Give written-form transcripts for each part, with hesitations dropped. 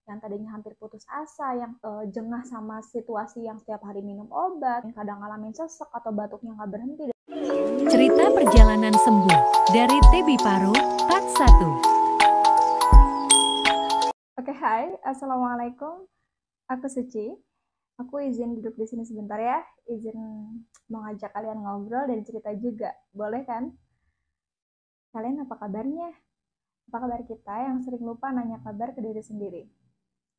Yang tadinya hampir putus asa, yang jengah sama situasi yang setiap hari minum obat, yang kadang ngalamin sesek atau batuknya nggak berhenti. Cerita perjalanan sembuh dari TB Paru Part 1. Oke, hai, assalamualaikum. Aku Suci. Aku izin duduk di sini sebentar ya. Izin mau ngajak kalian ngobrol dan cerita juga. Boleh kan? Kalian apa kabarnya? Apa kabar kita yang sering lupa nanya kabar ke diri sendiri?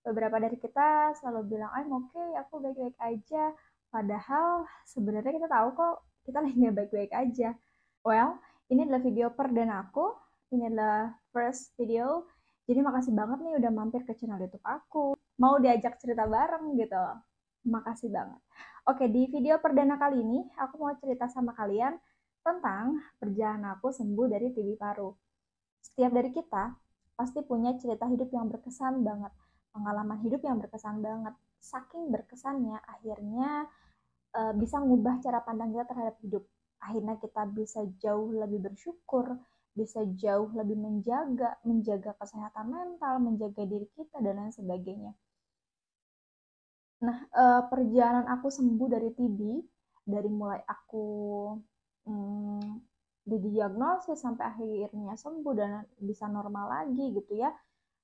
Beberapa dari kita selalu bilang, I'm okay, aku baik-baik aja. Padahal sebenarnya kita tahu kok kita lagi nggak baik-baik aja. Well, ini adalah video perdana aku. Ini adalah first video. Jadi makasih banget nih udah mampir ke channel YouTube aku. Mau diajak cerita bareng gitu. Makasih banget. Oke, di video perdana kali ini aku mau cerita sama kalian tentang perjalanan aku sembuh dari TB paru. Setiap dari kita pasti punya cerita hidup yang berkesan banget, pengalaman hidup yang berkesan banget. Saking berkesannya, akhirnya bisa ngubah cara pandang kita terhadap hidup. Akhirnya kita bisa jauh lebih bersyukur, bisa jauh lebih menjaga kesehatan mental, menjaga diri kita, dan lain sebagainya. Nah, perjalanan aku sembuh dari TB, dari mulai aku hmm, didiagnosis sampai akhirnya sembuh dan bisa normal lagi gitu ya.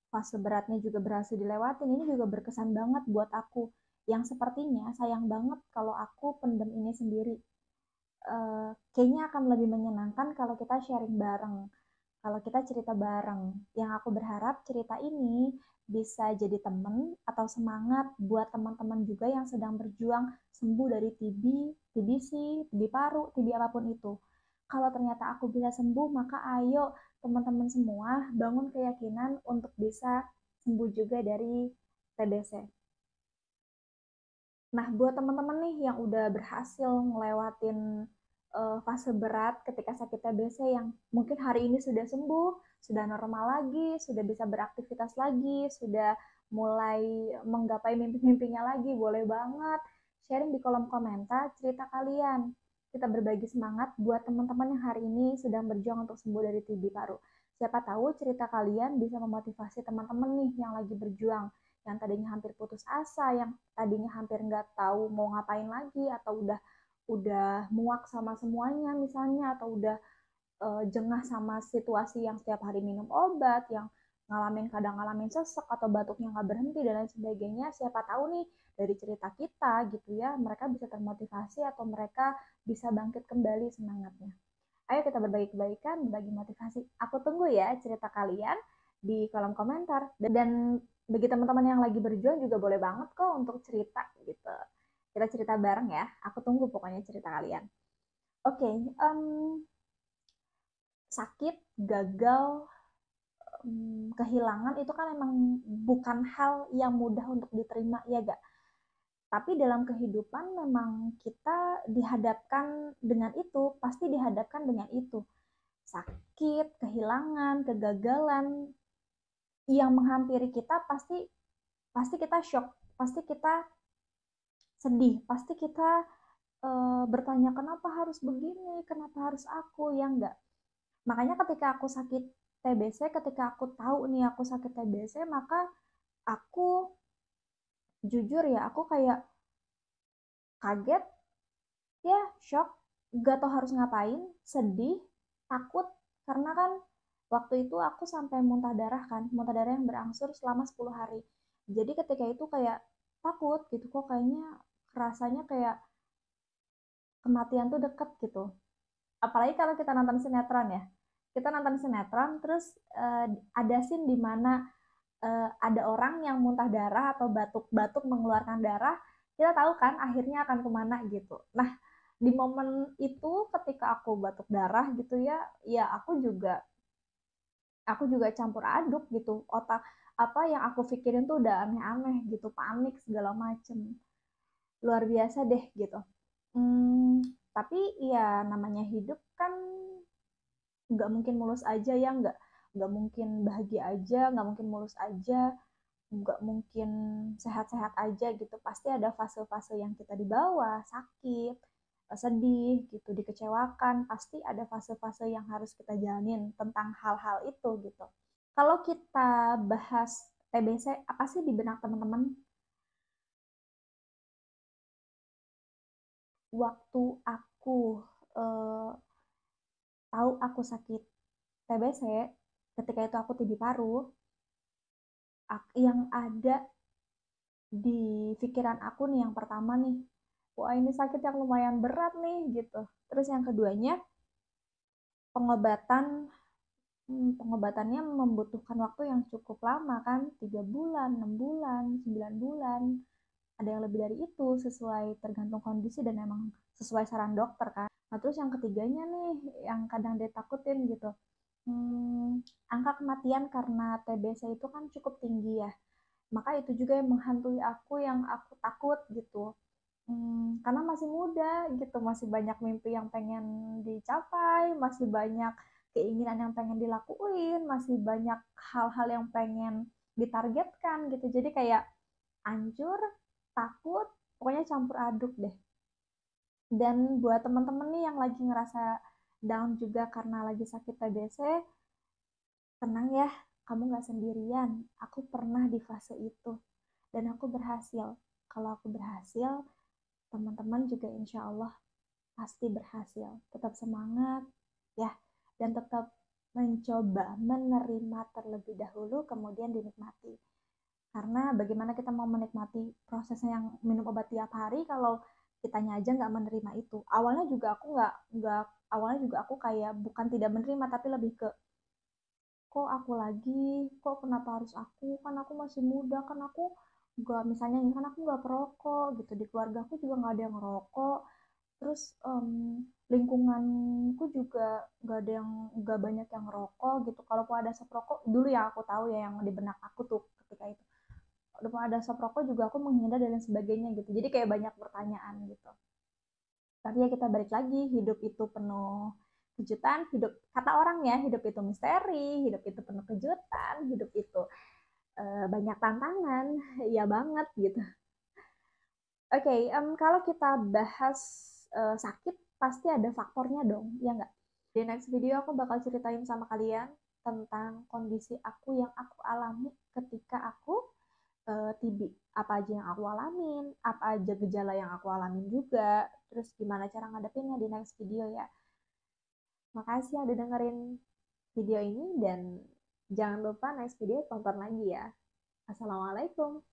Fase beratnya juga berhasil dilewatin. Ini juga berkesan banget buat aku. Yang sepertinya sayang banget kalau aku pendem ini sendiri. Kayaknya akan lebih menyenangkan kalau kita sharing bareng, kalau kita cerita bareng. Yang aku berharap cerita ini bisa jadi temen atau semangat buat teman-teman juga yang sedang berjuang sembuh dari TB, TBC, TB paru, TB apapun itu. Kalau ternyata aku bisa sembuh, maka ayo teman-teman semua bangun keyakinan untuk bisa sembuh juga dari TBC. Nah, buat teman-teman nih yang udah berhasil ngelewatin fase berat ketika sakit TBC yang mungkin hari ini sudah sembuh, sudah normal lagi, sudah bisa beraktivitas lagi, sudah mulai menggapai mimpi-mimpinya lagi, boleh banget sharing di kolom komentar cerita kalian. Kita berbagi semangat buat teman-teman yang hari ini sedang berjuang untuk sembuh dari TB paru. Siapa tahu cerita kalian bisa memotivasi teman-teman nih yang lagi berjuang, yang tadinya hampir putus asa, yang tadinya hampir nggak tahu mau ngapain lagi, atau udah muak sama semuanya misalnya, atau udah jengah sama situasi yang setiap hari minum obat, yang kadang ngalamin sesek atau batuknya nggak berhenti dan lain sebagainya. Siapa tahu nih dari cerita kita gitu ya, mereka bisa termotivasi atau mereka bisa bangkit kembali semangatnya. Ayo kita berbagi kebaikan, berbagi motivasi. Aku tunggu ya cerita kalian di kolom komentar. Dan bagi teman-teman yang lagi berjuang juga boleh banget kok untuk cerita gitu. Kita cerita bareng ya. Aku tunggu pokoknya cerita kalian. Oke, sakit, gagal, kehilangan itu kan emang bukan hal yang mudah untuk diterima ya gak? Tapi dalam kehidupan memang kita dihadapkan dengan itu, pasti dihadapkan dengan itu. Sakit, kehilangan, kegagalan yang menghampiri kita pasti pasti kita shock, pasti kita sedih, pasti kita bertanya kenapa harus begini, kenapa harus aku, ya enggak. Makanya ketika aku sakit TBC, ketika aku tahu nih aku sakit TBC, maka aku jujur ya, aku kayak kaget, ya shock, gak tau harus ngapain, sedih, takut, karena kan waktu itu aku sampai muntah darah kan, muntah darah yang berangsur selama 10 hari. Jadi ketika itu kayak takut gitu, kok kayaknya rasanya kayak kematian tuh deket gitu. Apalagi kalau kita nonton sinetron ya. Kita nonton sinetron terus ada scene di mana ada orang yang muntah darah atau batuk-batuk mengeluarkan darah, kita tahu kan akhirnya akan kemana gitu. Nah, di momen itu ketika aku batuk darah gitu ya, ya aku juga campur aduk gitu. Otak apa yang aku pikirin tuh udah aneh-aneh gitu, panik segala macem. Luar biasa deh gitu. Tapi ya namanya hidup kan nggak mungkin mulus aja ya, nggak mungkin bahagia aja, nggak mungkin mulus aja, nggak mungkin sehat-sehat aja gitu. Pasti ada fase-fase yang kita di bawah, sakit, sedih gitu, dikecewakan. Pasti ada fase-fase yang harus kita jalanin tentang hal-hal itu gitu. Kalau kita bahas TBC, apa sih di benak teman-teman? Waktu aku eh, tahu aku sakit TBC, ketika itu aku TB paru, yang ada di pikiran aku nih yang pertama nih, wah ini sakit yang lumayan berat nih gitu. Terus yang keduanya, pengobatan pengobatannya membutuhkan waktu yang cukup lama kan, 3 bulan, 6 bulan, 9 bulan, ada yang lebih dari itu sesuai tergantung kondisi dan emang sesuai saran dokter kan. Nah terus yang ketiganya nih yang kadang ditakutin gitu, angka kematian karena TBC itu kan cukup tinggi ya, maka itu juga yang menghantui aku, yang aku takut gitu. Karena masih muda gitu, masih banyak mimpi yang pengen dicapai, masih banyak keinginan yang pengen dilakuin, masih banyak hal-hal yang pengen ditargetkan gitu. Jadi kayak hancur, takut, pokoknya campur aduk deh. Dan buat temen-temen nih yang lagi ngerasa down juga karena lagi sakit TBC, tenang ya, kamu gak sendirian. Aku pernah di fase itu dan aku berhasil. Kalau aku berhasil, teman-teman juga insya Allah pasti berhasil. Tetap semangat ya, dan tetap mencoba menerima terlebih dahulu, kemudian dinikmati. Karena bagaimana kita mau menikmati prosesnya yang minum obat tiap hari kalau kitanya aja nggak menerima itu. Awalnya juga aku nggak awalnya juga aku kayak bukan tidak menerima, tapi lebih ke kok aku lagi, kok kenapa harus aku, kan aku masih muda, kan aku nggak, misalnya nih kan aku nggak perokok gitu, di keluarga aku juga nggak ada yang ngerokok. Terus lingkunganku juga nggak banyak yang ngerokok gitu. Kalaupun ada asap rokok dulu yang aku tahu ya, yang di benak aku tuh ketika itu, kalaupun ada asap rokok juga aku menghindar dan lain sebagainya gitu. Jadi kayak banyak pertanyaan gitu. Tapi ya kita balik lagi, hidup itu penuh kejutan, hidup kata orang ya, hidup itu misteri, hidup itu penuh kejutan, hidup itu banyak tantangan, ya banget gitu. Oke, kalau kita bahas sakit, pasti ada faktornya dong, ya nggak? Di next video aku bakal ceritain sama kalian tentang kondisi aku yang aku alami ketika aku TB. Apa aja yang aku alamin, apa aja gejala yang aku alamin juga, terus gimana cara ngadepinnya di next video ya. Makasih yang udah dengerin video ini dan jangan lupa next video tonton lagi ya. Assalamualaikum.